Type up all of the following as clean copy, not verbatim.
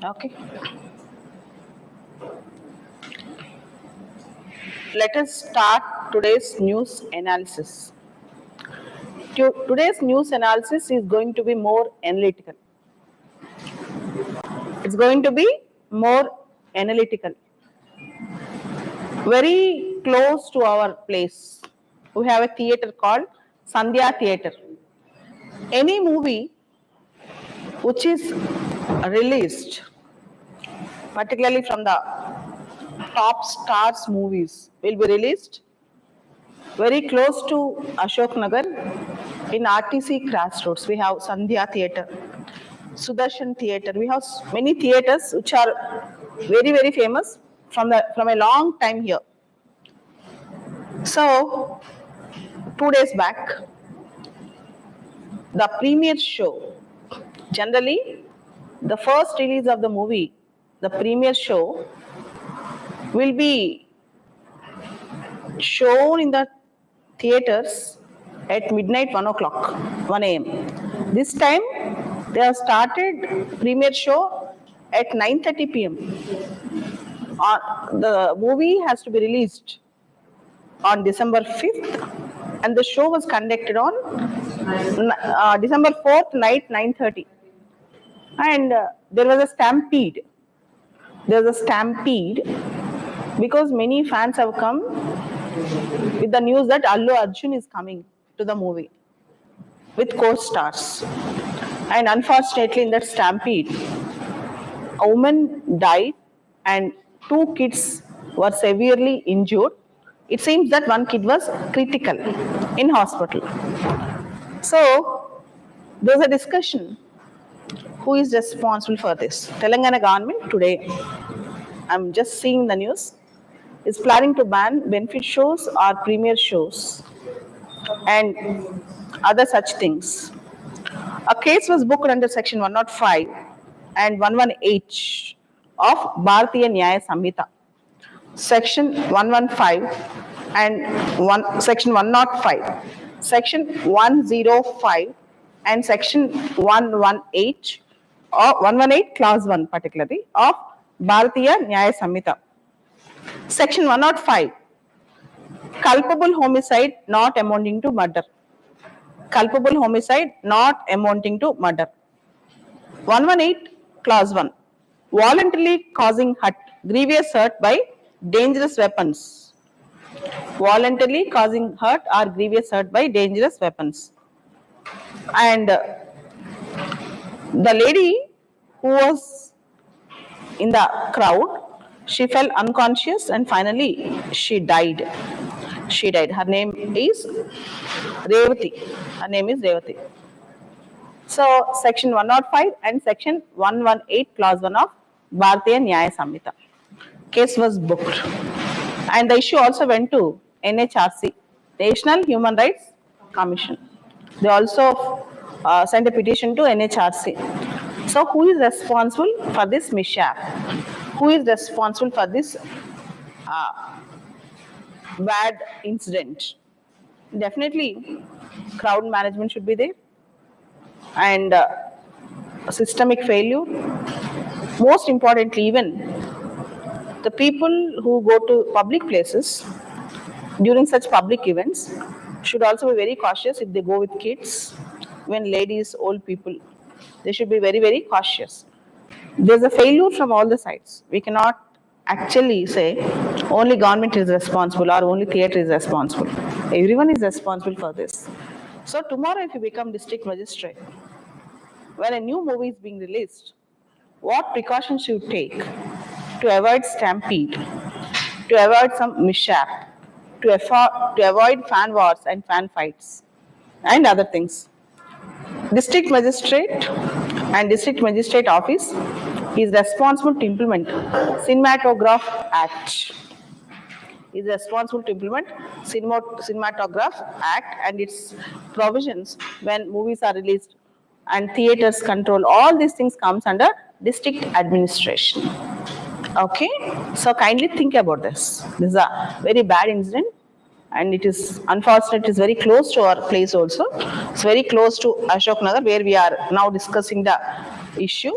Okay. Let us start today's news analysis. Today's news analysis is going to be more analytical. It's going to be more analytical. Very close to our place, we have a theatre called Sandhya Theatre. Any movie which is released, particularly from the top stars movies, will be released very close to Ashok Nagar in RTC Crossroads. We have Sandhya Theatre, Sudarshan Theatre. We have many theatres which are very, very famous from a long time here. So, 2 days back, the premiere show, generally the first release of the movie, the premiere show will be shown in the theatres at midnight 1 o'clock, 1 a.m. This time they have started premiere show at 9:30 p.m. The movie has to be released on December 5th and the show was conducted on December 4th night 9:30. And there was a stampede. There was a stampede because many fans have come with the news that Allu Arjun is coming to the movie with co-stars. And unfortunately in that stampede, a woman died and 2 kids were severely injured. It seems that 1 kid was critical in hospital. So there's a discussion. Who is responsible for this? Telangana government today, I'm just seeing the news, is planning to ban benefit shows or premiere shows and other such things. A case was booked under section 105 and 11H of Bharatiya Nyaya Samhita. Section 115 and section 105, section 105 and section 118 or 118 clause 1 particularly of Bharatiya Nyaya Samhita. Section 105, culpable homicide not amounting to murder. Culpable homicide not amounting to murder. 118 clause 1, voluntarily causing hurt, grievous hurt by dangerous weapons. Voluntarily causing hurt or grievous hurt by dangerous weapons. And the lady who was in the crowd, she fell unconscious and finally she died. She died. Her name is Revati. Her name is Revati. So, section 105 and section 118 clause 1 of Bharatiya Nyaya Samhita. Case was booked. And the issue also went to NHRC, National Human Rights Commission. They also sent a petition to NHRC. So, who is responsible for this mishap? Who is responsible for this bad incident? Definitely, crowd management should be there, and systemic failure. Most importantly, even the people who go to public places during such public events should also be very cautious if they go with kids, when ladies, old people, they should be very, very cautious. There's a failure from all the sides. We cannot actually say only government is responsible or only theatre is responsible. Everyone is responsible for this. So tomorrow if you become district magistrate, when a new movie is being released, what precautions you take to avoid stampede, to avoid some mishap, to avoid fan wars and fan fights and other things. District magistrate and district magistrate office is responsible to implement Cinematograph Act. Is responsible to implement Cinematograph Act and its provisions when movies are released, and theaters control. All these things comes under district administration. Okay, so kindly think about this. This is a very bad incident, and it is unfortunate. It is very close to our place also. It's very close to Ashok Nagar, where we are now discussing the issue.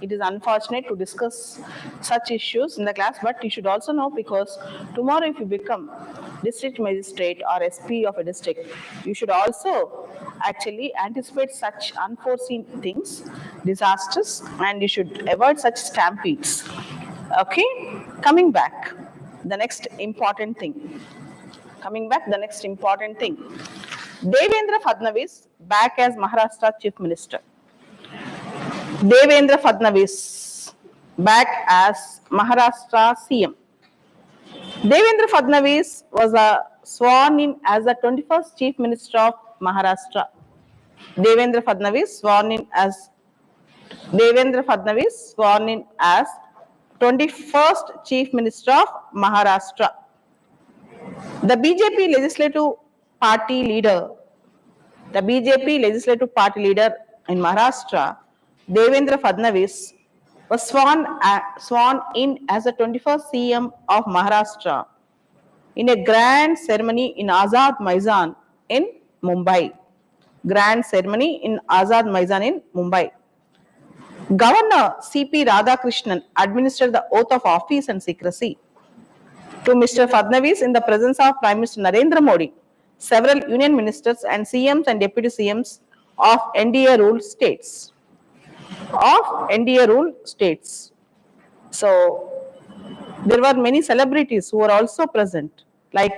It is unfortunate to discuss such issues in the class, but you should also know, because tomorrow if you become district magistrate or SP of a district, you should also actually anticipate such unforeseen things, disasters, and you should avoid such stampedes. Okay, coming back, the next important thing. Devendra Fadnavis back as Maharashtra Chief Minister. Devendra Fadnavis back as Maharashtra CM. Devendra Fadnavis was sworn in as the 21st Chief Minister of Maharashtra. Devendra Fadnavis sworn in as 21st Chief Minister of Maharashtra. The BJP legislative party leader in Maharashtra, Devendra Fadnavis, was sworn in as the 21st CM of Maharashtra in a grand ceremony in Azad Maidan in Mumbai. Governor C.P. Radhakrishnan administered the oath of office and secrecy to Mr. Fadnavis in the presence of Prime Minister Narendra Modi, several union ministers and CMs and deputy CMs of NDA-ruled states. So, there were many celebrities who were also present, like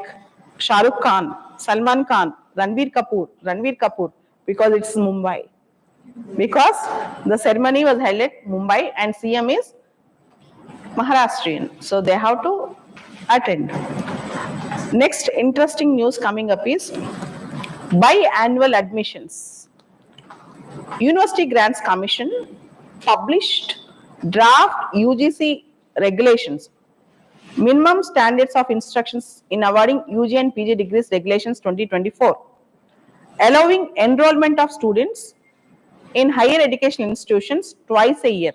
Shah Rukh Khan, Salman Khan, Ranbir Kapoor, because it's Mumbai. Because the ceremony was held at Mumbai and CM is Maharashtrian, so they have to attend. Next interesting news coming up is biannual admissions. University Grants Commission published draft UGC regulations, minimum standards of instructions in awarding UG and PG degrees regulations 2024, allowing enrollment of students in higher education institutions twice a year.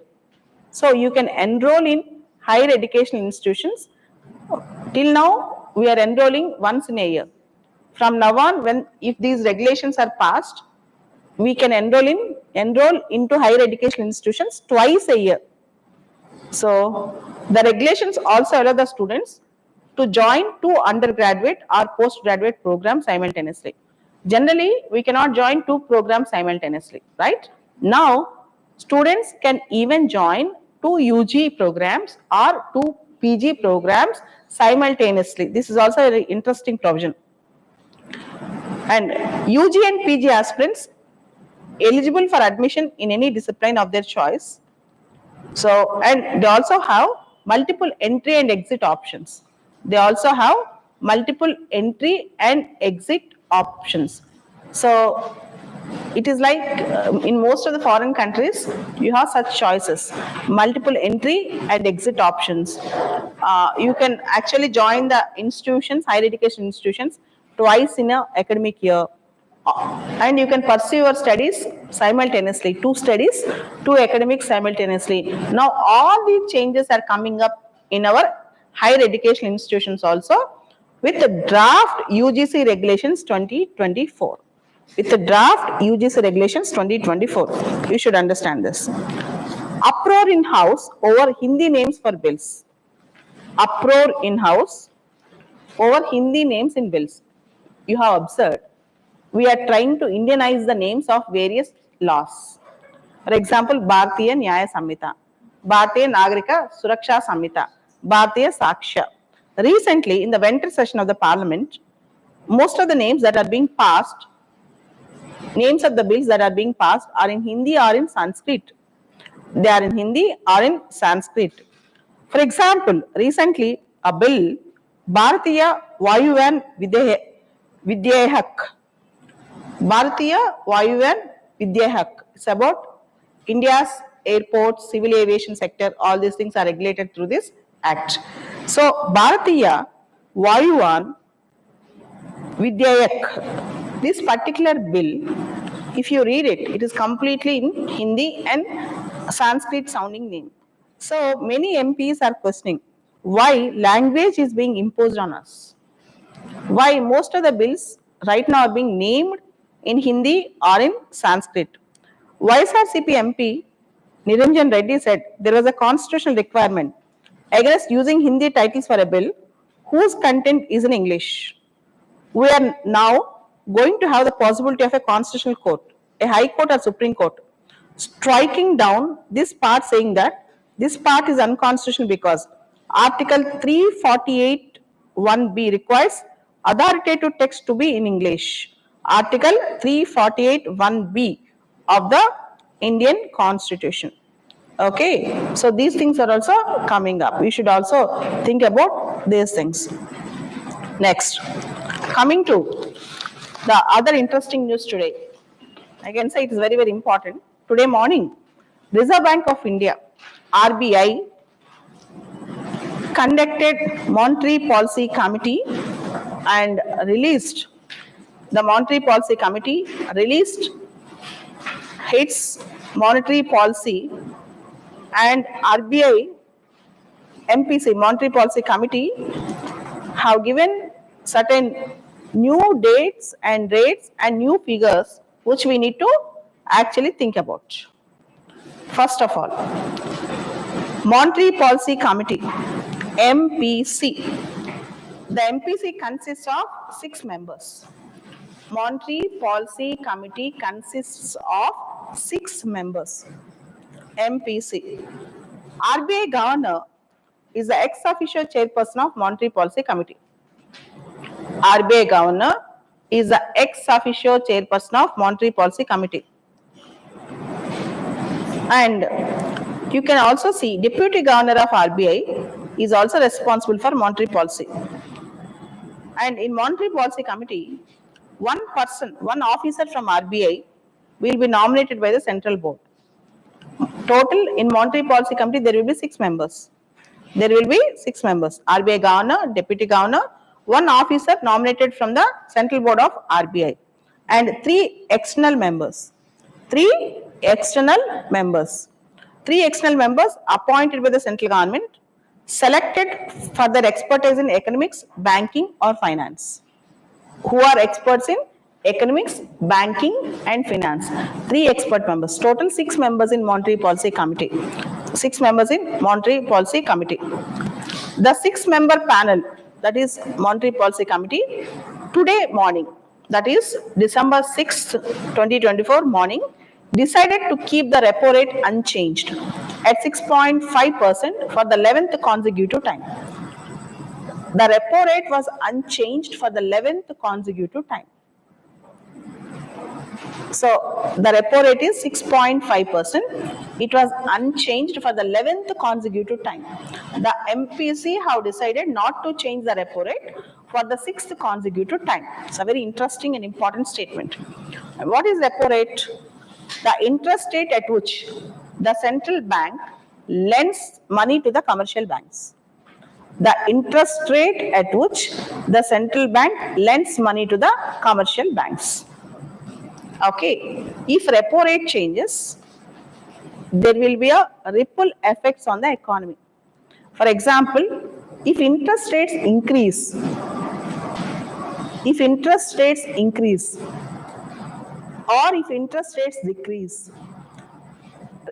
So you can enroll in higher education institutions. Till now, we are enrolling once in a year. From now on, if these regulations are passed, we can enroll into higher education institutions twice a year. So the regulations also allow the students to join two undergraduate or postgraduate programs simultaneously. Generally, we cannot join two programs simultaneously, right? Now, students can even join two UG programs or two PG programs simultaneously. This is also a very interesting provision. And UG and PG aspirants eligible for admission in any discipline of their choice. So, and they also have multiple entry and exit options. So, it is like in most of the foreign countries, you have such choices, multiple entry and exit options. You can actually join the institutions, higher education institutions, twice in an academic year. And you can pursue your studies simultaneously, two studies, two academics simultaneously. Now, all these changes are coming up in our higher education institutions also with the draft UGC regulations 2024. You should understand this. Uproar in House over Hindi names for bills. uproar in house over Hindi names in bills. You have observed, we are trying to Indianize the names of various laws. For example, Bharatiya Nyaya Samhita, Bharatiya Nagarika Suraksha Samhita, Bharatiya Saksha. Recently, in the winter session of the parliament, most of the names that are being passed, names of the bills that are being passed are in Hindi or in Sanskrit. They are in Hindi or in Sanskrit. For example, recently a bill, Bharatiya Vayuyan Vidyahak, Bharatiya Vayuyan Vidyahak. It's about India's airports, civil aviation sector, all these things are regulated through this act. So, Bharatiya Vayuyan Vidyayak, this particular bill, if you read it, it is completely in Hindi and Sanskrit sounding name. So, many MPs are questioning why language is being imposed on us. Why most of the bills right now are being named in Hindi or in Sanskrit. YSRCP MP Niranjan Reddy said there was a constitutional requirement against using Hindi titles for a bill whose content is in English. We are now going to have the possibility of a constitutional court, a high court or Supreme Court, striking down this part saying that this part is unconstitutional because Article 348 1B requires authoritative text to be in English. Article 348 1B of the Indian Constitution. Okay, so these things are also coming up. We should also think about these things. Next, coming to the other interesting news today, I can say it is very, very important. Today morning, Reserve Bank of India, RBI, conducted Monetary Policy Committee and released, the Monetary Policy Committee released its monetary policy, and RBI MPC, Monetary Policy Committee, have given certain new dates and rates and new figures which we need to actually think about. First of all, Monetary Policy Committee, MPC. The MPC consists of 6 members. Monetary Policy Committee consists of 6 members. MPC. RBI Governor is the ex officio chairperson of Monetary Policy Committee. RBI Governor is the ex officio chairperson of Monetary Policy Committee. And you can also see Deputy Governor of RBI is also responsible for monetary policy. And in Monetary Policy Committee, one person, one officer from RBI will be nominated by the Central Board. Total in Monetary Policy Committee, there will be 6 members. There will be 6 members. RBI Governor, Deputy Governor, one officer nominated from the Central Board of RBI, and 3 external members. 3 external members. 3 external members appointed by the central government, selected for their expertise in economics, banking or finance. Who are experts in economics, banking and finance. 3 expert members. Total 6 members in Monetary Policy Committee. 6 members in Monetary Policy Committee. The 6-member panel, that is Monetary Policy Committee, today morning, that is December 6th, 2024 morning, decided to keep the repo rate unchanged at 6.5% for the 11th consecutive time. The repo rate was unchanged for the 11th consecutive time. So, the repo rate is 6.5%. It was unchanged for the 11th consecutive time. The MPC have decided not to change the repo rate for the 6th consecutive time. It's a very interesting and important statement. And what is repo rate? The interest rate at which the central bank lends money to the commercial banks. The interest rate at which the central bank lends money to the commercial banks. Okay, if repo rate changes, there will be a ripple effects on the economy. For example, if interest rates increase, or if interest rates decrease,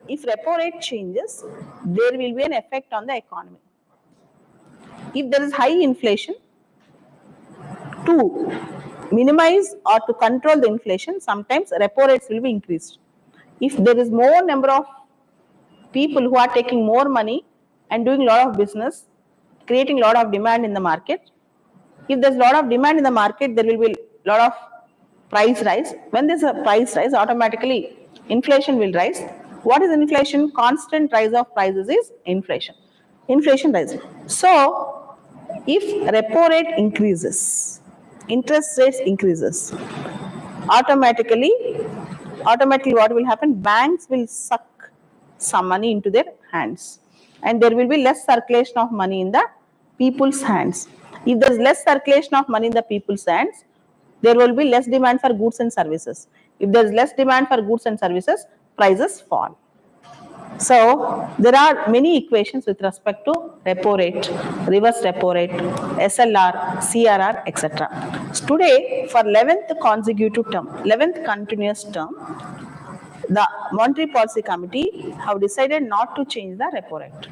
if repo rate changes, there will be an effect on the economy. If there is high inflation, to minimize or to control the inflation, sometimes repo rates will be increased. If there is more number of people who are taking more money and doing a lot of business, creating a lot of demand in the market, if there's a lot of demand in the market, there will be a lot of price rise. When there's a price rise, automatically inflation will rise. What is inflation? Constant rise of prices is inflation. Inflation rises. So, if repo rate increases, interest rates increases, automatically what will happen? Banks will suck some money into their hands, and there will be less circulation of money in the people's hands. If there is less circulation of money in the people's hands, there will be less demand for goods and services. If there is less demand for goods and services, prices fall. So, there are many equations with respect to repo rate, reverse repo rate, SLR, CRR, etc. Today, for 11th consecutive term, 11th continuous term, the Monetary Policy Committee have decided not to change the repo rate.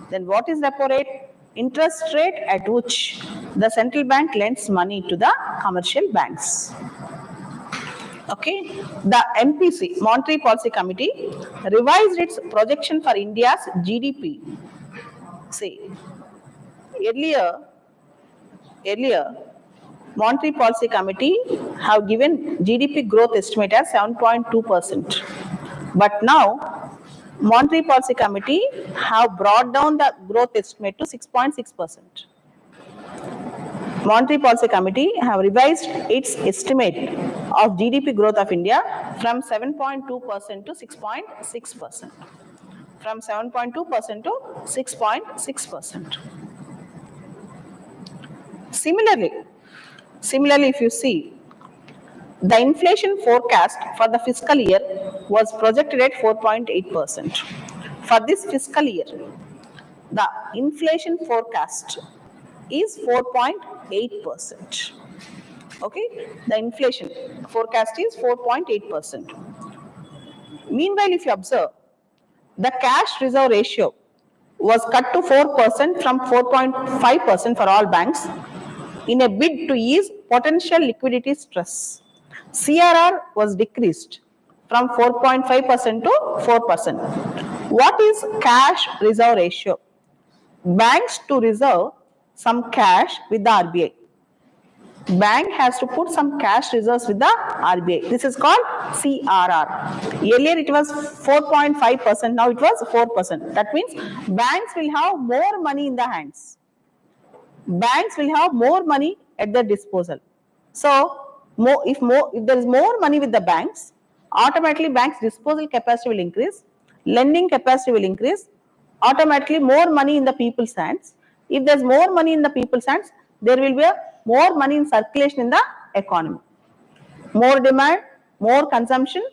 Then what is repo rate? Interest rate at which the central bank lends money to the commercial banks. Okay, the MPC, Monetary Policy Committee, revised its projection for India's GDP. See, earlier, Monetary Policy Committee have given GDP growth estimate as 7.2%. But now, Monetary Policy Committee have brought down the growth estimate to 6.6%. Monetary Policy Committee have revised its estimate of GDP growth of India from 7.2% to 6.6%. From 7.2% to 6.6%. Similarly, if you see, the inflation forecast for the fiscal year was projected at 4.8%. For this fiscal year, the inflation forecast is 4.8%. Okay, the inflation forecast is 4.8%. Meanwhile, if you observe, the cash reserve ratio was cut to 4% from 4.5% for all banks in a bid to ease potential liquidity stress. CRR was decreased from 4.5% to 4%. What is cash reserve ratio? Banks to reserve some cash with the RBI. Bank has to put some cash reserves with the RBI. This is called CRR. Earlier it was 4.5%, now it was 4%. That means banks will have more money in the hands. Banks will have more money at their disposal. So, if there is more money with the banks, automatically banks' disposal capacity will increase, lending capacity will increase, automatically more money in the people's hands. If there is more money in the people's hands, there will be more money in circulation in the economy. More demand, more consumption,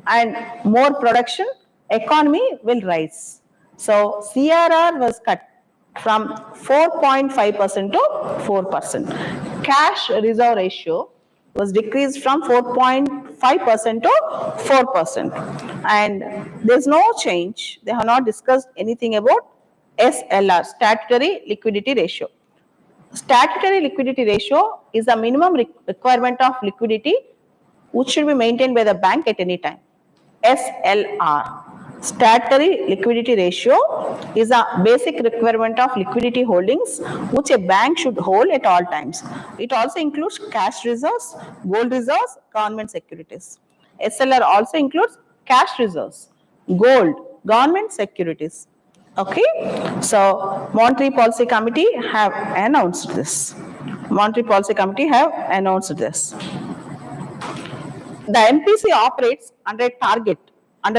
and more production, economy will rise. So, CRR was cut from 4.5% to 4%. Cash reserve ratio was decreased from 4.5% to 4%. And there is no change. They have not discussed anything about SLR, statutory liquidity ratio. Statutory liquidity ratio is a minimum requirement of liquidity which should be maintained by the bank at any time. SLR. Statutory liquidity ratio is a basic requirement of liquidity holdings which a bank should hold at all times. It also includes cash reserves, gold reserves, government securities. SLR also includes cash reserves, gold, government securities. Okay, so Monetary Policy Committee have announced this. Monetary Policy Committee have announced this. The MPC operates under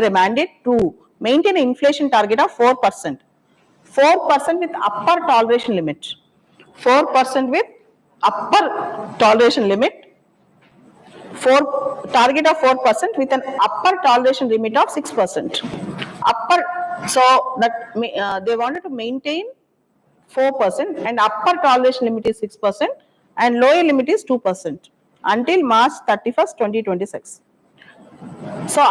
a mandate to maintain an inflation target of 4%. 4% with upper toleration limit. 4% with upper toleration limit. Target of 4% with an upper toleration limit of 6%. So that they wanted to maintain 4% and upper toleration limit is 6% and lower limit is 2% until March 31st, 2026. So,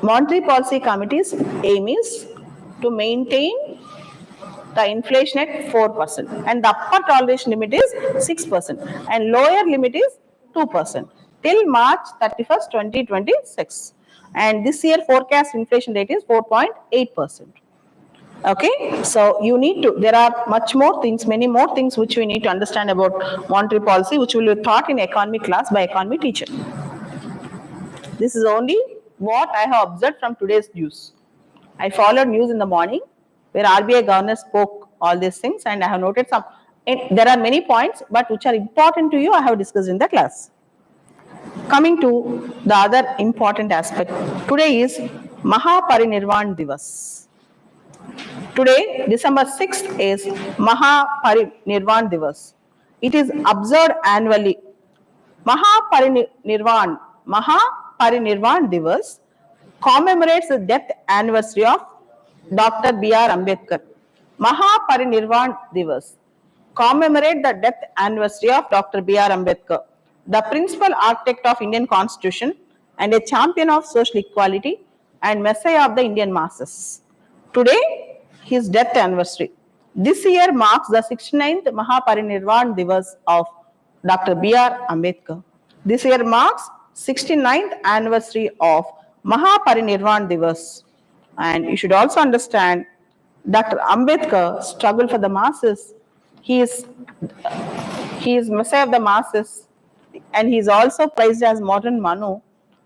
Monetary Policy Committee's aim is to maintain the inflation at 4%, and the upper toleration limit is 6%, and lower limit is 2% till March 31st, 2026. And this year forecast inflation rate is 4.8%. Okay, so you need to, there are much more things, many more things which we need to understand about monetary policy, which will be taught in economy class by economy teacher. This is only what I have observed from today's news. I followed news in the morning where RBI governor spoke all these things, and I have noted some. There are many points, but which are important to you, I have discussed in the class. Coming to the other important aspect, today is Maha Parinirvan Divas. Today, December 6th is Maha Parinirvan Divas. It is observed annually. Maha Parinirvan Divas commemorates the death anniversary of Dr. B.R. Ambedkar. Maha Parinirvan Divas commemorate the death anniversary of Dr. B.R. Ambedkar, the principal architect of Indian Constitution and a champion of social equality and messiah of the Indian masses. Today, his death anniversary. This year marks the 69th Maha Parinirvan Divas of Dr. B.R. Ambedkar. This year marks 69th anniversary of Maha Parinirvan Divas. And you should also understand Dr. Ambedkar struggled for the masses. He is messiah of the masses, and he is also praised as modern Manu.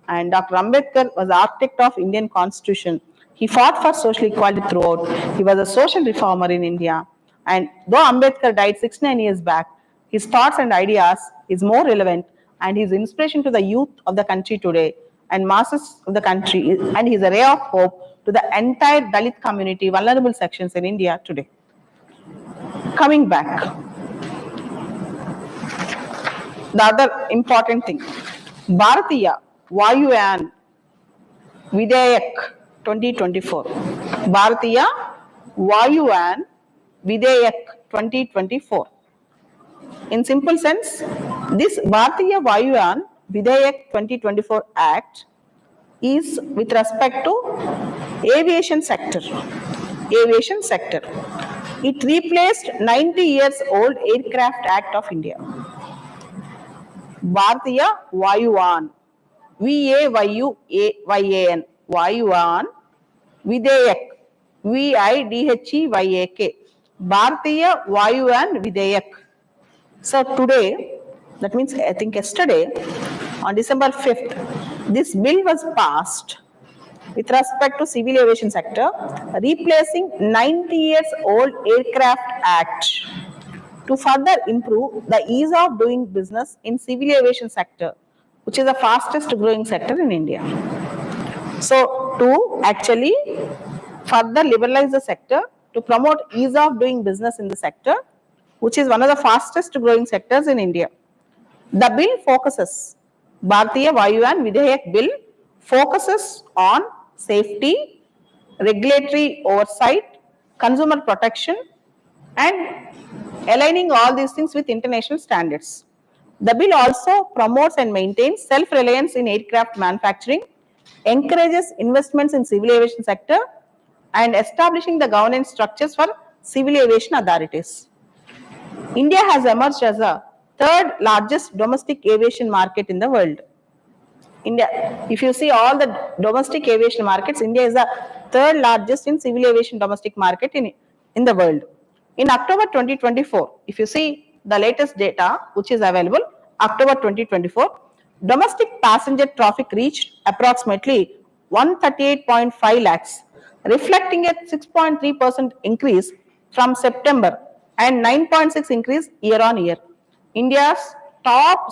And Dr. Ambedkar was the architect of Indian Constitution. He fought for social equality throughout. He was a social reformer in India. And though Ambedkar died 69 years back, his thoughts and ideas is more relevant, and his inspiration to the youth of the country today and masses of the country, and he is a ray of hope to the entire Dalit community, vulnerable sections in India today. Coming back, the other important thing, Bharatiya Vayuyan Videyak 2024. Bharatiya Vayuyan Videyak 2024. In simple sense, this Bharatiya Vayuyan Videyak 2024 Act is with respect to aviation sector. Aviation sector. It replaced 90 years old Aircraft Act of India. Bharatiya Vayuyan, V-A-Y-U-A-Y-A-N, Vayuyan Videyak, V-I-D-H-E-Y-A-K, Bharatiya Vayuyan Videyak. So today, that means I think yesterday, on December 5th, this bill was passed with respect to civil aviation sector, replacing 90 years old Aircraft Act to further improve the ease of doing business in civil aviation sector, which is the fastest growing sector in India. So to actually further liberalize the sector, to promote ease of doing business in the sector, which is one of the fastest growing sectors in India. The bill focuses, Bharatiya Vayuyan Videyak bill focuses on safety, regulatory oversight, consumer protection, and aligning all these things with international standards. The bill also promotes and maintains self-reliance in aircraft manufacturing, encourages investments in civil aviation sector, and establishing the governance structures for civil aviation authorities. India has emerged as the third largest domestic aviation market in the world. India, if you see all the domestic aviation markets, India is the third largest in civil aviation domestic market in the world. In October 2024, if you see the latest data which is available, October 2024, domestic passenger traffic reached approximately 138.5 lakhs, reflecting a 6.3% increase from September and 9.6% increase year on year. India's top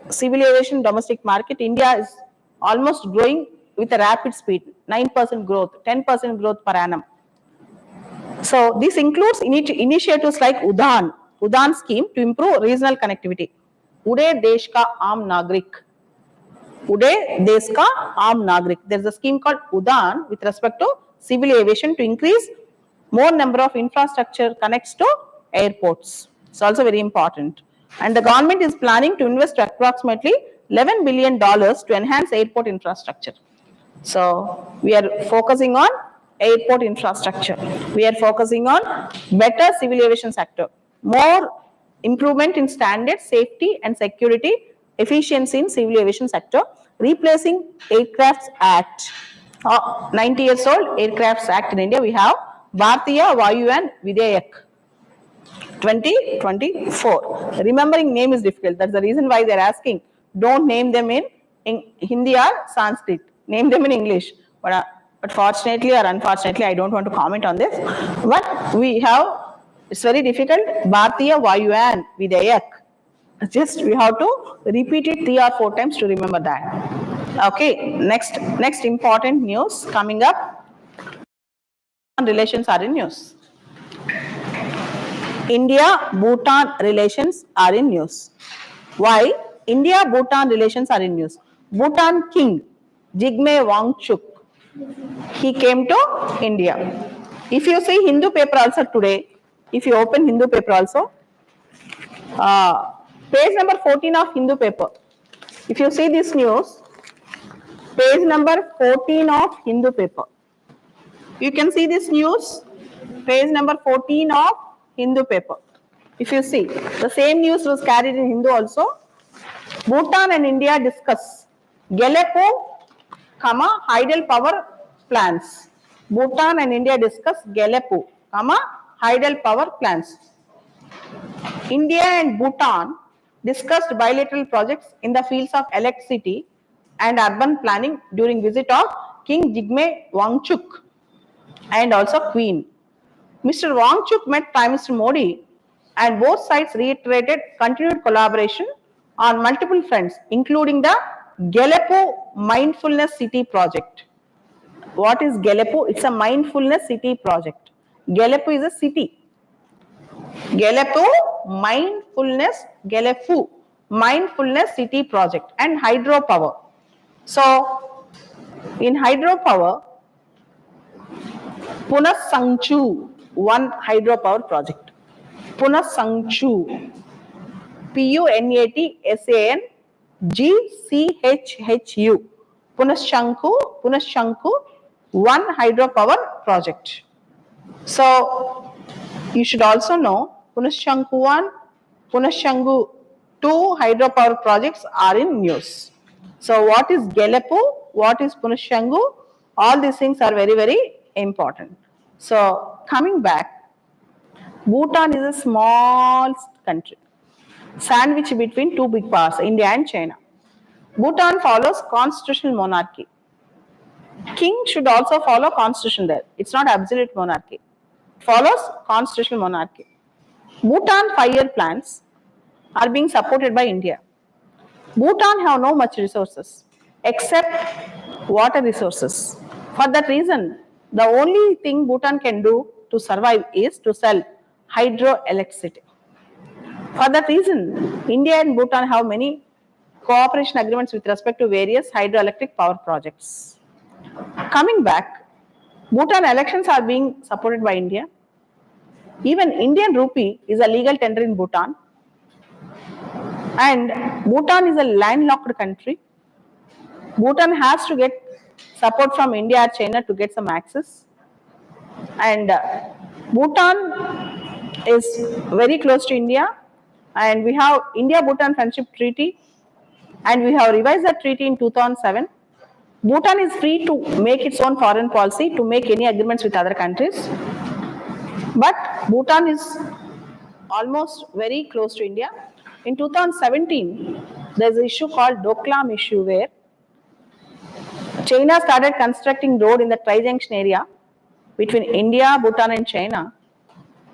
civil aviation domestic market, India is almost growing with a rapid speed, 9% growth, 10% growth per annum. So this includes initiatives like Udan scheme to improve regional connectivity. Uday Desh Ka Aam Nagrik. Uday Desh Ka Aam Nagrik. There is a scheme called Udan with respect to civil aviation to increase more number of infrastructure connects to airports. It's also very important. And the government is planning to invest approximately $11 billion to enhance airport infrastructure. So we are focusing on airport infrastructure. We are focusing on better civil aviation sector, more improvement in standards, safety and security, efficiency in civil aviation sector, replacing Aircrafts Act. 90 years old Aircrafts Act in India, we have Bharatiya Vayuyan Videyak 2024. Remembering name is difficult. That's the reason why they're asking. Don't name them in Hindi or Sanskrit. Name them in English. But fortunately or unfortunately, I don't want to comment on this. But we have, it's very difficult. Bharatiya Vayuyan Videyak. Just we have to repeat it 3 or 4 times to remember that. Okay, next important news coming up. Relations are in news. India-Bhutan relations are in news. Why? India-Bhutan relations are in news. Bhutan King Jigme Wangchuk, he came to India. If you see Hindu paper also today, if you open Hindu paper also, page number 14 of Hindu paper, if you see this news, page number 14 of Hindu paper, you can see this news, page number 14 of Hindu paper. If you see, the same news was carried in Hindu also. Bhutan and India discuss Galepo, hydel power plans. Bhutan and India discuss Galepo, hydel power plans. India and Bhutan discussed bilateral projects in the fields of electricity and urban planning during visit of King Jigme Wangchuk and also Queen. Mr. Wangchuk met Prime Minister Modi and both sides reiterated continued collaboration on multiple fronts, including the Galepo Mindfulness City project. What is Galepo? It's a mindfulness city project. Galepo is a city. Galepo Mindfulness City project and hydropower. So, in hydropower, Punasangchu, one hydropower project. Punasangchu, Punatsanchhu, Punashanku, one hydropower project. So, you should also know Punashanku 1, Punashanku 2 hydropower projects are in news. So, what is Galepo? What is Punashanku? All these things are very, very important. So, coming back, Bhutan is a small country, sandwiched between two big powers, India and China. Bhutan follows constitutional monarchy. King should also follow constitution there. It's not absolute monarchy. It follows constitutional monarchy. Bhutan 5-year plans are being supported by India. Bhutan have no much resources except water resources. For that reason, the only thing Bhutan can do to survive is to sell hydroelectricity. For that reason, India and Bhutan have many cooperation agreements with respect to various hydroelectric power projects. Coming back, Bhutan elections are being supported by India. Even Indian rupee is a legal tender in Bhutan. And Bhutan is a landlocked country. Bhutan has to get support from India or China to get some access. And Bhutan is very close to India. And we have India-Bhutan Friendship Treaty. And we have revised that treaty in 2007. Bhutan is free to make its own foreign policy, to make any agreements with other countries. But Bhutan is almost very close to India. In 2017, there's an issue called Doklam issue where China started constructing road in the tri-junction area between India, Bhutan and China.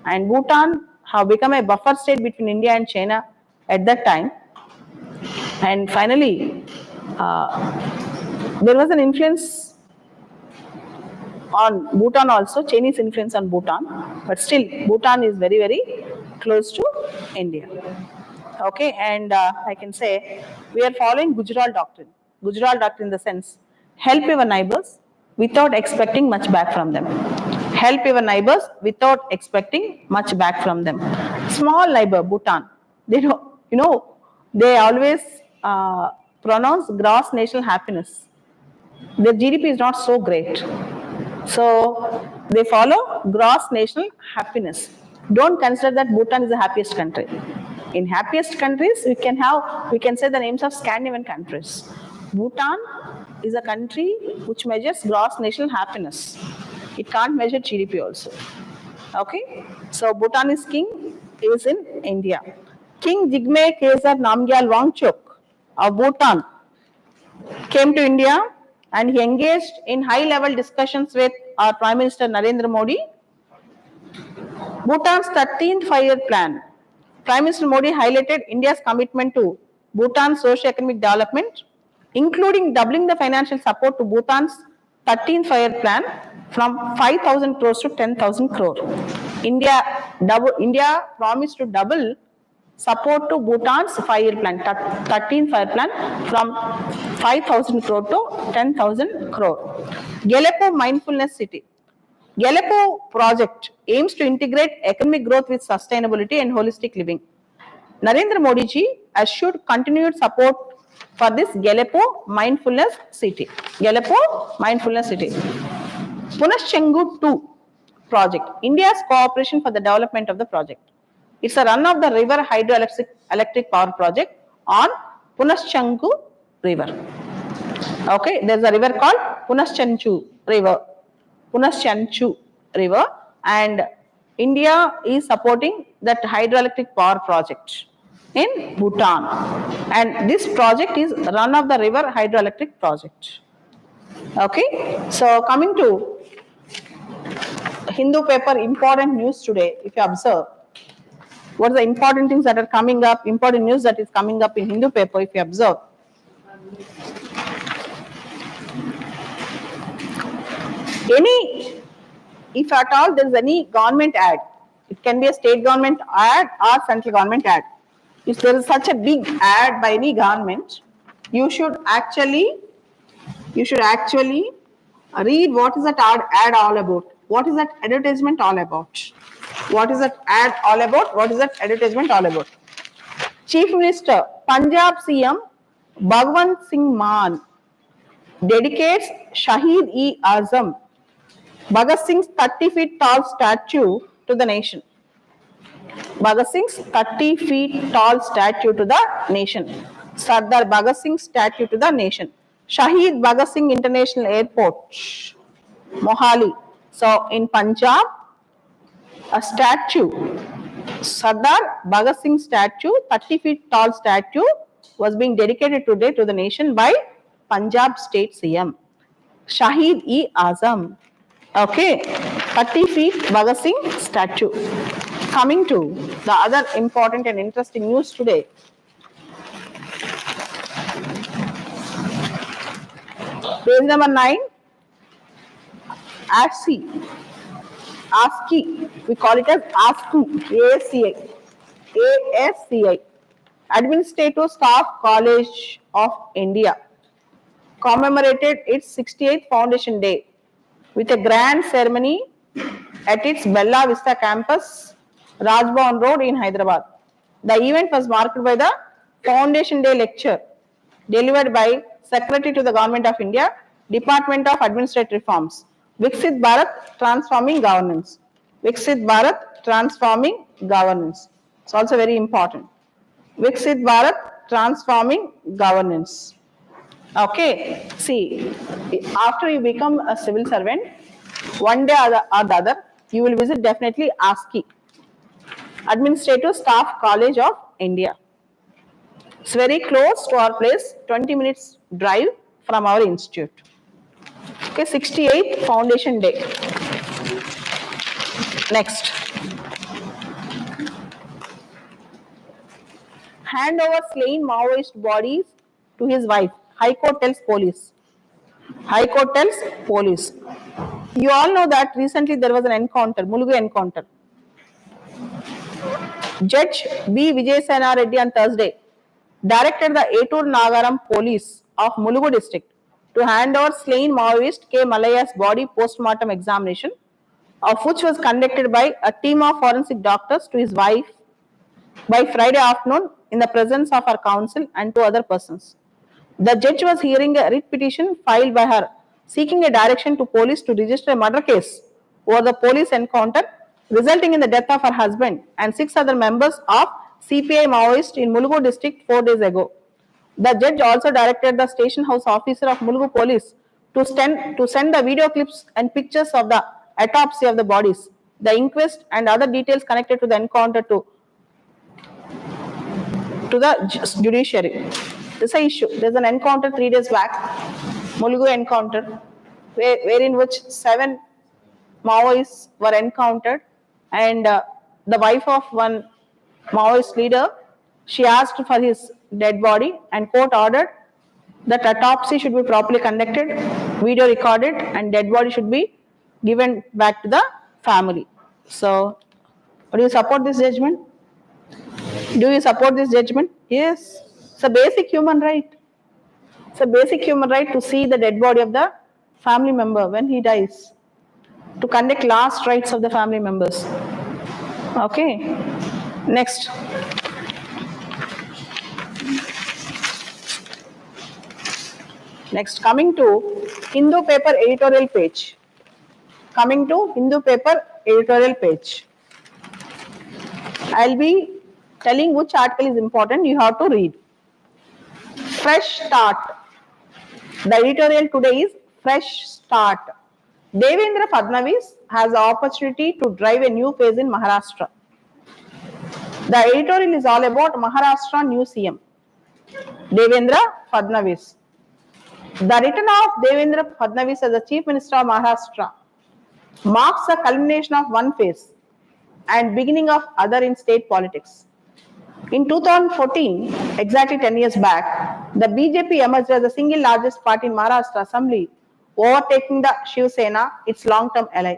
And Bhutan have become a buffer state between India and China at that time. And finally, there was an influence on Bhutan also, Chinese influence on Bhutan. But still, Bhutan is very, very close to India. Okay, and I can say we are following Gujarat doctrine. Gujarat doctrine in the sense, help your neighbors without expecting much back from them. Help your neighbors without expecting much back from them. Small neighbor, Bhutan, they don't, they always pronounce gross national happiness. Their GDP is not so great. So they follow gross national happiness. Don't consider that Bhutan is the happiest country. In happiest countries, we can say the names of Scandinavian countries. Bhutan is a country which measures gross national happiness. It can't measure GDP also. Okay, so Bhutanese king is in India. King Jigme Khesar Namgyal Wangchuk of Bhutan came to India and he engaged in high-level discussions with our Prime Minister Narendra Modi. Bhutan's 13th five-year plan. Prime Minister Modi highlighted India's commitment to Bhutan's socio-economic development, including doubling the financial support to Bhutan's 13th five-year plan from 5,000 crores to 10,000 crore. India promised to double support to Bhutan's five-year plan, 13th five-year plan from 5,000 crore to 10,000 crore. Galepo Mindfulness City. Galepo project aims to integrate economic growth with sustainability and holistic living. Narendra Modi ji assured continued support for this Galepo Mindfulness City. Galepo Mindfulness City. Punaschengu 2 project. India's cooperation for the development of the project. It's a run-of-the-river hydroelectric power project on Punaschengu River. Okay, there's a river called Punaschenchu River, and India is supporting that hydroelectric power project in Bhutan. And this project is run-of-the-river hydroelectric project. Okay, so coming to Hindu paper important news today, if you observe, what are the important things that are coming up, important news that is coming up in Hindu paper, if you observe. If at all there is any government ad, it can be a state government ad or central government ad. If there is such a big ad by any government, you should actually read what is that ad all about. What is that advertisement all about? What is that ad all about? What is that advertisement all about? Chief Minister, Punjab CM Bhagwant Singh Mann dedicates Shahid-e-Azam Bhagat Singh's 30 feet tall statue to the nation. Bhagat Singh's 30 feet tall statue to the nation. Sardar Bhagat Singh's statue to the nation. Shahid Bhagat Singh International Airport, Mohali. So in Punjab, a statue, Sardar Bhagat Singh statue, 30 feet tall statue, was being dedicated today to the nation by Punjab State CM. Shahid-e-Azam. Okay, 30 feet Bhagat Singh statue. Coming to the other important and interesting news today. Page number 9. ASCI. We call it as ASCI. ASCI. Administrative Staff College of India commemorated its 68th Foundation Day with a grand ceremony at its Bella Vista campus, Rajbhavan Road in Hyderabad. The event was marked by the Foundation Day lecture delivered by Secretary to the Government of India, Department of Administrative Reforms, Viksit Bharat Transforming Governance. Viksit Bharat Transforming Governance. It's also very important. Viksit Bharat Transforming Governance. Okay, see, after you become a civil servant, one day or the other, you will visit definitely ASCI, Administrative Staff College of India. It's very close to our place, 20 minutes drive from our institute. Okay, 68th Foundation Day. Next. Hand over slain Maoist bodies to his wife. High Court tells police. High Court tells police. You all know that recently there was an encounter, Mulugu encounter. Judge B. Vijayasena Reddy on Thursday directed the Etur Nagaram police of Mulugu district to hand over slain Maoist K. Malaya's body post-mortem examination, of which was conducted by a team of forensic doctors, to his wife by Friday afternoon in the presence of her counsel and two other persons. The judge was hearing a writ petition filed by her seeking a direction to police to register a murder case over the police encounter resulting in the death of her husband and 6 other members of CPI Maoist in Mulugu district 4 days ago. The judge also directed the station house officer of Mulugu police to send the video clips and pictures of the autopsy of the bodies, the inquest and other details connected to the encounter to the judiciary. This is an issue. There's an encounter 3 days back, Mulugu encounter, wherein which 7 Maoists were encountered, and the wife of one Maoist leader, she asked for his dead body, and court ordered that autopsy should be properly conducted, video recorded, and dead body should be given back to the family. So, do you support this judgment? Do you support this judgment? Yes. It's a basic human right. It's a basic human right to see the dead body of the family member when he dies, to conduct last rites of the family members. Okay. Next. Next, coming to Hindu paper editorial page. Coming to Hindu paper editorial page. I'll be telling which article is important, you have to read. Fresh start. The editorial today is Fresh Start. Devendra Fadnavis has the opportunity to drive a new phase in Maharashtra. The editorial is all about Maharashtra new CM, Devendra Fadnavis. The return of Devendra Fadnavis as the Chief Minister of Maharashtra marks the culmination of one phase and beginning of other in state politics. In 2014, exactly 10 years back, the BJP emerged as the single largest party in Maharashtra Assembly, overtaking the Shiv Sena, its long-term ally.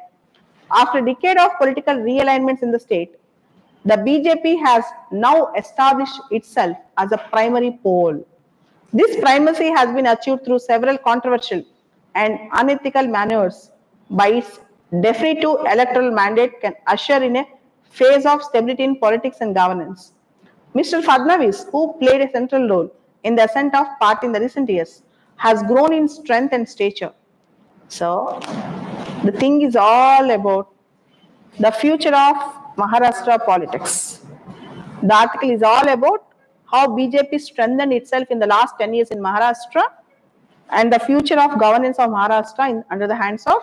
After a decade of political realignments in the state, the BJP has now established itself as a primary pole. This primacy has been achieved through several controversial and unethical maneuvers. By its definitive electoral mandate can usher in a phase of stability in politics and governance. Mr. Fadnavis, who played a central role in the ascent of party in the recent years, has grown in strength and stature. So, the thing is all about the future of Maharashtra politics. The article is all about how BJP strengthened itself in the last 10 years in Maharashtra and the future of governance of Maharashtra under the hands of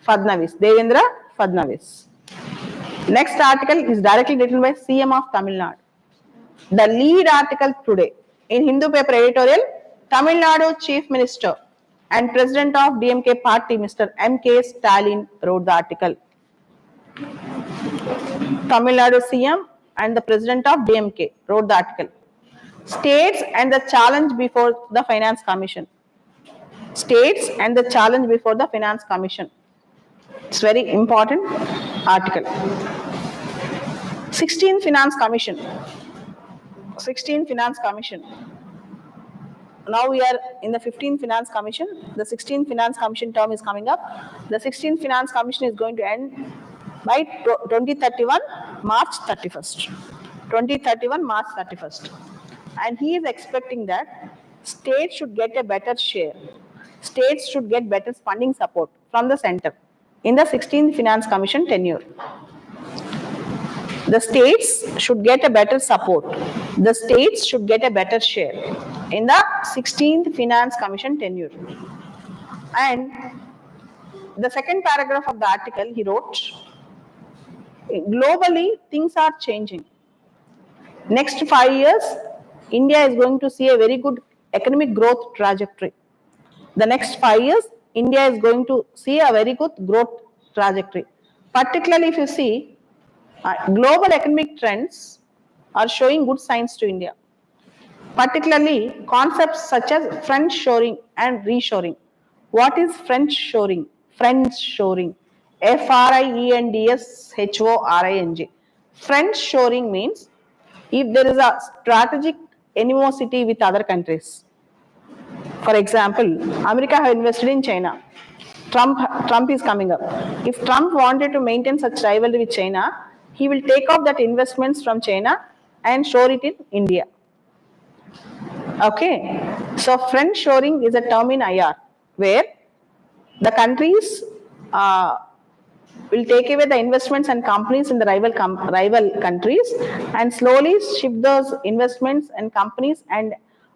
Fadnavis, Devendra Fadnavis. Next article is directly written by CM of Tamil Nadu. The lead article today in Hindu paper editorial, Tamil Nadu Chief Minister and President of DMK party, Mr. M.K. Stalin wrote the article. Tamil Nadu CM and the President of DMK wrote the article. States and the challenge before the Finance Commission. States and the challenge before the Finance Commission. It's very important article. 16th Finance Commission. 16th Finance Commission. Now we are in the 15th Finance Commission. The 16th Finance Commission term is coming up. The 16th Finance Commission is going to end by 2031 March 31st. 2031 March 31st. And he is expecting that states should get a better share. States should get better funding support from the center in the 16th Finance Commission tenure. The states should get a better support. The states should get a better share in the 16th Finance Commission tenure. And the second paragraph of the article he wrote, globally things are changing. Next 5 years, India is going to see a very good economic growth trajectory. The next 5 years, India is going to see a very good growth trajectory. Particularly if you see, global economic trends are showing good signs to India. Particularly concepts such as friendshoring and reshoring. What is friendshoring? Friendshoring. F-R-I-E-N-D-S-H-O-R-I-N-G. Friendshoring means if there is a strategic animosity with other countries. For example, America have invested in China. Trump is coming up. If Trump wanted to maintain such rivalry with China, he will take off that investments from China and shore it in India. Okay. So friendshoring is a term in IR where the countries will take away the investments and companies in the rival countries and slowly shift those investments and companies and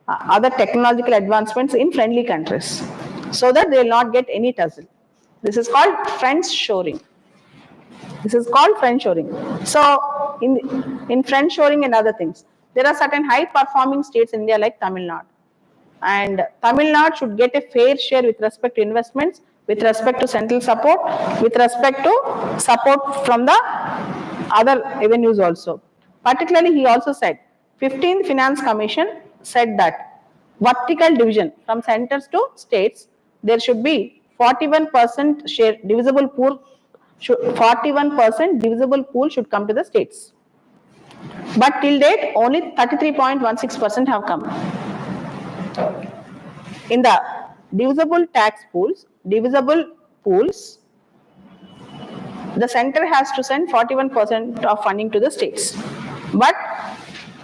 other technological advancements in friendly countries so that they will not get any tussle. This is called friends shoring. This is called friend shoring. So in friend shoring and other things, there are certain high performing states in India like Tamil Nadu. And Tamil Nadu should get a fair share with respect to investments, with respect to central support, with respect to support from the other avenues also. Particularly, he also said, 15th Finance Commission said that vertical division from centers to states, there should be 41% share divisible pool. 41% divisible pool should come to the states. But till date, only 33.16% have come. In the divisible pools, the center has to send 41% of funding to the states. But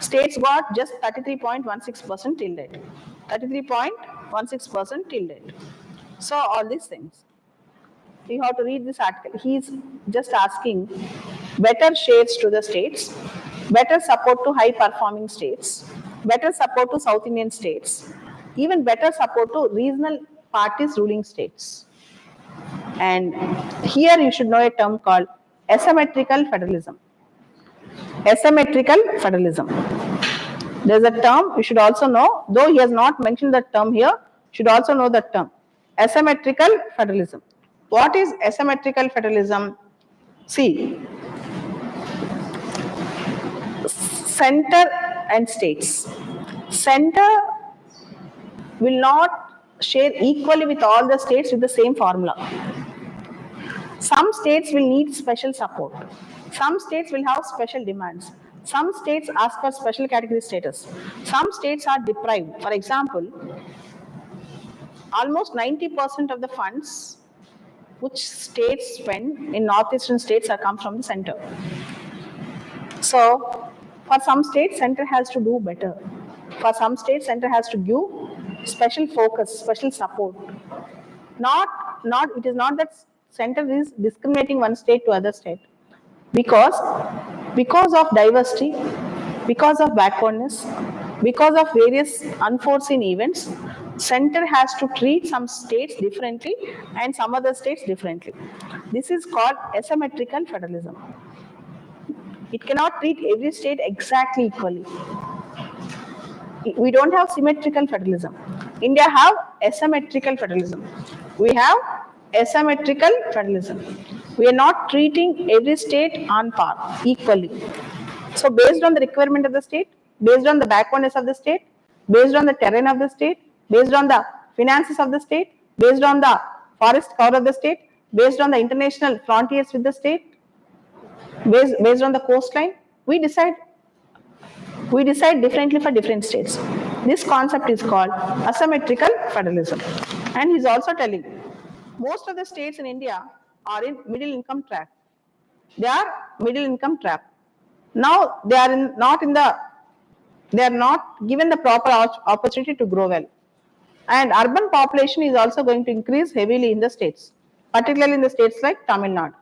states got just 33.16% till date. 33.16% till date. So all these things. You have to read this article. He is just asking better shares to the states, better support to high performing states, better support to South Indian states, even better support to regional parties ruling states. And here you should know a term called asymmetrical federalism. Asymmetrical federalism. There's a term you should also know, though he has not mentioned that term here, you should also know that term. Asymmetrical federalism. What is asymmetrical federalism? See, center and states. Center will not share equally with all the states with the same formula. Some states will need special support. Some states will have special demands. Some states ask for special category status. Some states are deprived. For example, almost 90% of the funds which states spend in northeastern states are come from the center. So, for some states, center has to do better. For some states, center has to give special focus, special support. It is not that center is discriminating one state to other state. Because of diversity, because of backwardness, because of various unforeseen events, center has to treat some states differently and some other states differently. This is called asymmetrical federalism. It cannot treat every state exactly equally. We don't have symmetrical federalism. India have asymmetrical federalism. We have asymmetrical federalism. We are not treating every state on par equally. So based on the requirement of the state, based on the backwardness of the state, based on the terrain of the state, based on the finances of the state, based on the forest cover of the state, based on the international frontiers with the state, based on the coastline, we decide differently for different states. This concept is called asymmetrical federalism. And he's also telling most of the states in India are in middle income trap. They are middle income trap. Now they are not given the proper opportunity to grow well. And urban population is also going to increase heavily in the states, particularly in the states like Tamil Nadu.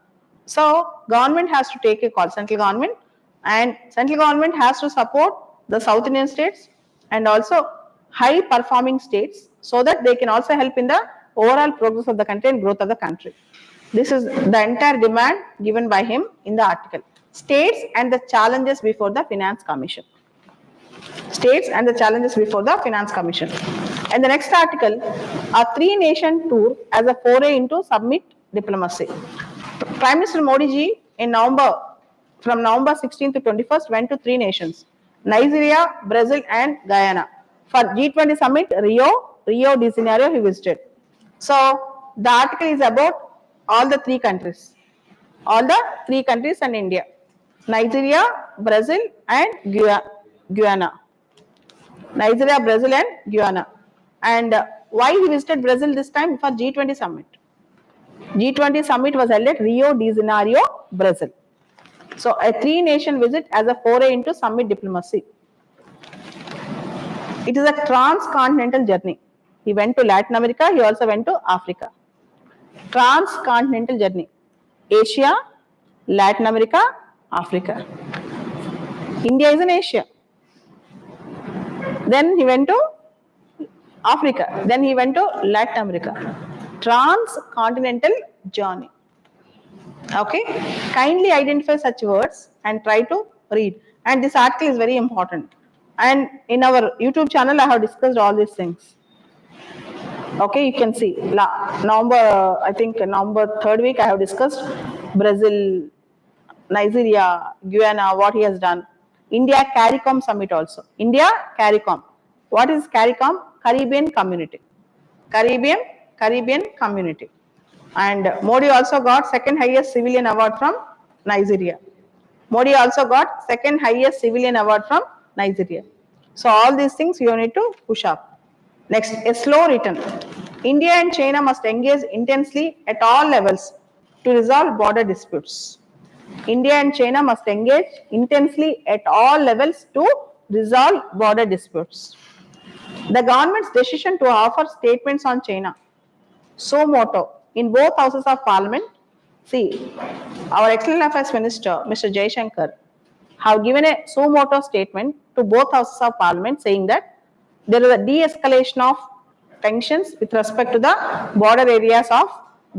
So government has to take a call, central government, and central government has to support the South Indian states and also high performing states so that they can also help in the overall progress of the country and growth of the country. This is the entire demand given by him in the article. States and the challenges before the Finance Commission. States and the challenges before the Finance Commission. And the next article, a three-nation tour as a foray into summit diplomacy. Prime Minister Modi ji from November 16th to 21st went to three nations, Nigeria, Brazil and Guyana. For G20 summit, Rio de Janeiro he visited. So the article is about all the three countries and India, Nigeria, Brazil and Guyana. Nigeria, Brazil and Guyana. And why he visited Brazil this time? For G20 summit. G20 summit was held at Rio de Janeiro, Brazil. So a three-nation visit as a foray into summit diplomacy. It is a transcontinental journey. He went to Latin America, he also went to Africa. transcontinental journey. Asia, Latin America, Africa. India is in Asia. Then he went to Africa. Then he went to Latin America. Transcontinental journey. Okay. Kindly identify such words and try to read. And this article is very important. And in our YouTube channel, I have discussed all these things. Okay, you can see. I think November 3rd week, I have discussed Brazil, Nigeria, Guyana, what he has done. India CARICOM summit also. India CARICOM. What is CARICOM? Caribbean Community. Caribbean Community. And Modi also got second highest civilian award from Nigeria. Modi also got second highest civilian award from Nigeria. So all these things you need to push up. Next, a slow return. India and China must engage intensely at all levels to resolve border disputes. India and China must engage intensely at all levels to resolve border disputes. The government's decision to offer statements on China, so moto, in both houses of parliament. See, our External Affairs Minister, Mr. Jaishankar, have given a suo moto statement to both houses of parliament saying that there is a de-escalation of tensions with respect to the border areas of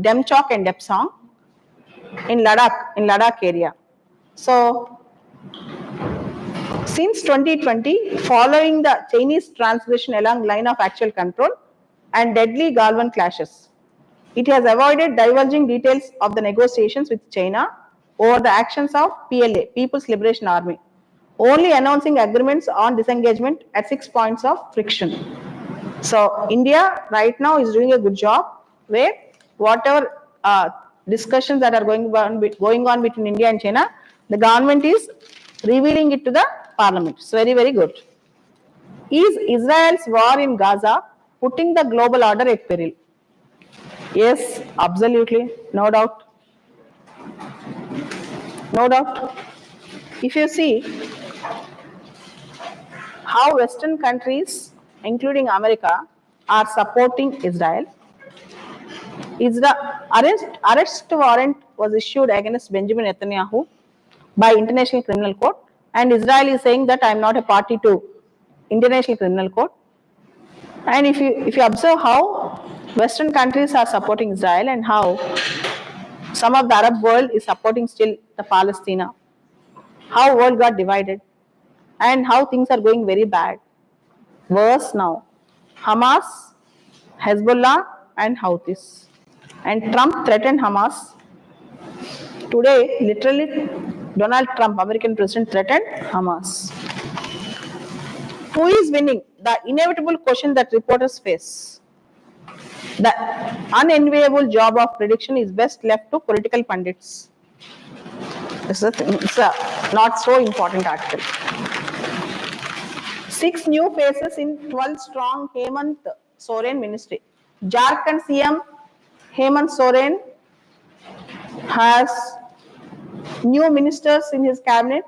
Demchok and Depsang in Ladakh area. So, since 2020, following the Chinese transgression along line of actual control and deadly Galwan clashes, it has avoided divulging details of the negotiations with China over the actions of PLA, People's Liberation Army, only announcing agreements on disengagement at 6 points of friction. So, India right now is doing a good job where whatever discussions that are going on between India and China, the government is revealing it to the parliament. It's very, very good. Is Israel's war in Gaza putting the global order at peril? Yes, absolutely, no doubt. No doubt. If you see how Western countries, including America, are supporting Israel, arrest warrant was issued against Benjamin Netanyahu by International Criminal Court, and Israel is saying that I am not a party to International Criminal Court. And if you observe how Western countries are supporting Israel and how some of the Arab world is supporting still the Palestine, how world got divided and how things are going very bad. Worse now, Hamas, Hezbollah and Houthis. And Trump threatened Hamas. Today, literally, Donald Trump, American president, threatened Hamas. Who is winning? The inevitable question that reporters face. The unenviable job of prediction is best left to political pundits. It's a not so important article. 6 new faces in 12-strong Hemant Soren ministry. Jharkhand CM Hemant Soren has new ministers in his cabinet.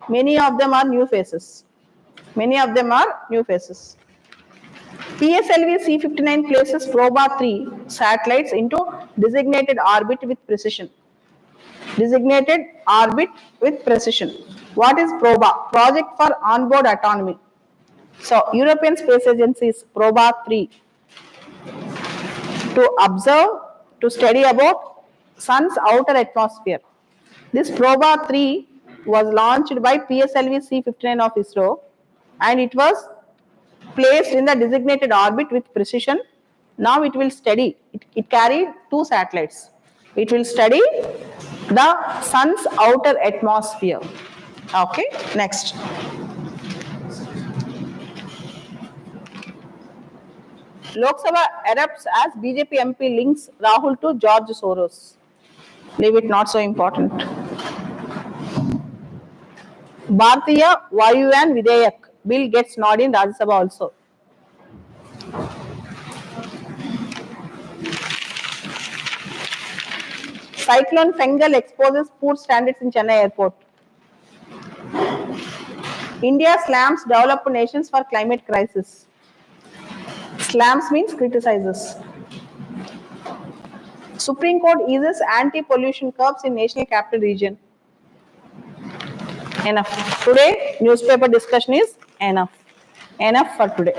Many of them are new faces. PSLV C-59 places Proba 3 satellites into designated orbit with precision. What is Proba? Project for Onboard Autonomy. So, European Space Agency's Proba 3 to observe, to study about Sun's outer atmosphere. This Proba 3 was launched by PSLV C-59 of ISRO and it was placed in the designated orbit with precision. Now it will study, it carried 2 satellites. It will study the Sun's outer atmosphere. Okay, next. Lok Sabha erupts as BJP MP links Rahul to George Soros. Leave it, not so important. Bharatiya Vayuyan Videyak bill gets nod in Rajya Sabha also. Cyclone Fengal exposes poor standards in Chennai airport. India slams developed nations for climate crisis. Slams means criticizes. Supreme Court eases anti-pollution curbs in National Capital Region. Enough. Today, newspaper discussion is enough. Enough for today.